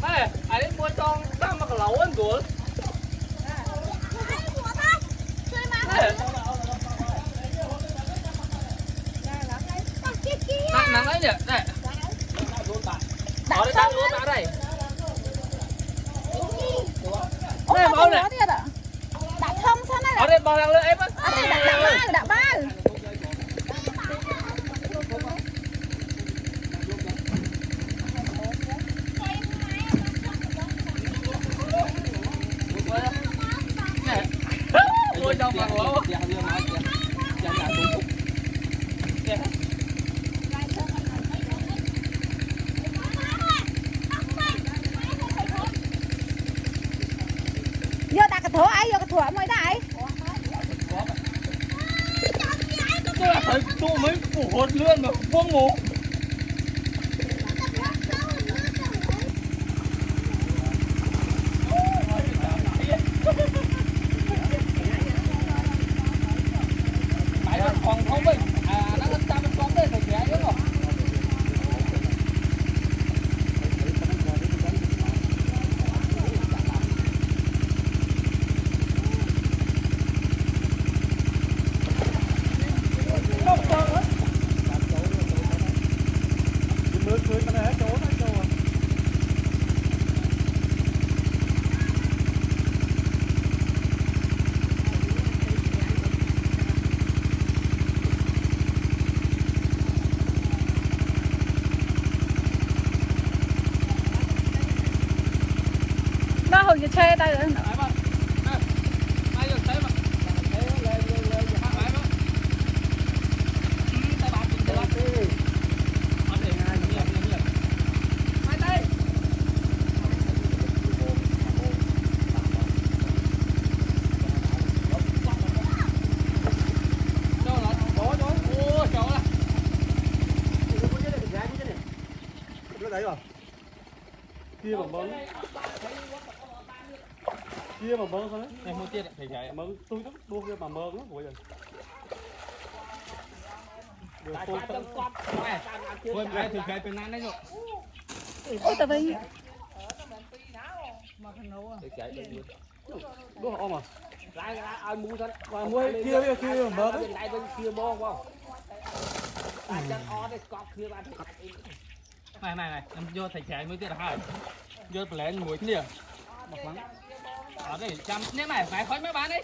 Này, ấy mua trong tao mà lẩu ăn của. Nặng ấy nhỉ, này. Ở đây đang luôn ở đây. Đây bao này. Đã thông sao này? Ở đây bao đang lên em á. Đã ba. Mua trong bằng lẩu. Vô đặt cái thổ ấy, vô cái thổ mới đại. Tôi thấy tôi mới phủ hột lươn mà không ngủ. Mày còn không bình, nó lên ta bên con đây phải ghé nữa rồi. Nó hồi giờ chơi tay rồi. Đấy rồi. Kia mà bớn. Kia mà bớn thôi. Em mua tiền phải chạy. Bớn tôi rất đua kia mà bớn lắm bây giờ. Được tôi tao. Quên cái thì cái bênนั้นđấy rồi. Ôi tao vinh. Đua họ mà. Lại ai mua thôi. Mà mua kia mà bớn. Lại bên kia bó không? Tại chân o đây cọp kia bạn thì này em vô thầy chạy mới tiết là hai vô lén muối thế nhỉ một mắng ở đây chăm nếu mày phải khói mấy bán đi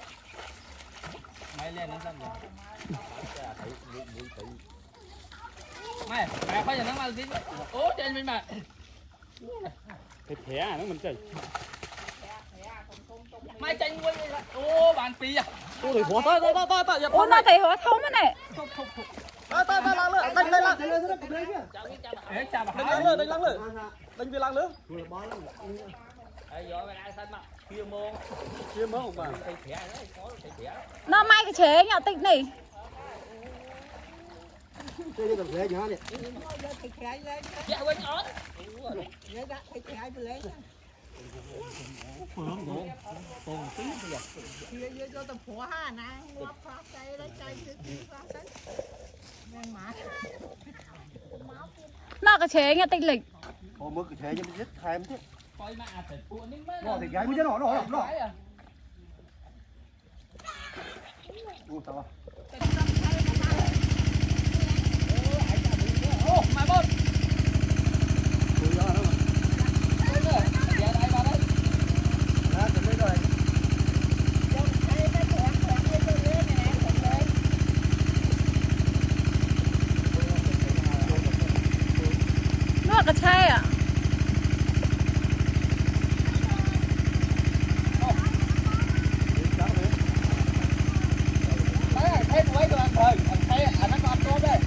mày lên nó xong rồi mày phải khói giờ nó mà dính ố trên bên mà Thịt thẻ nó mình chơi. mày tranh quay ô bàn pì à Tôi thịt thỏ ta Ủa nó thấy hóa thông á này. ta lăng lửa đánh lăng ê chào bà đánh lửa đánh về lăng lửa vô cái này xanh mà kia môn không mà thầy thẻ đấy có thầy thẻ Nó may cái chế nhỏ tịch này. chơi cầm thẻ nhỏ này. dạ quên ớt Nó cái chế nhỏ tịch lịch. Ồ mới cái thẻ cho mình rất thèm thế. coi mà thịt cuộn đến mấy Nó thì gái mới cho nó. Ủa sao? ô mày bớt Nó cái chế à. thấy quấy đồ ăn thôi thấy nó có ăn tốt đây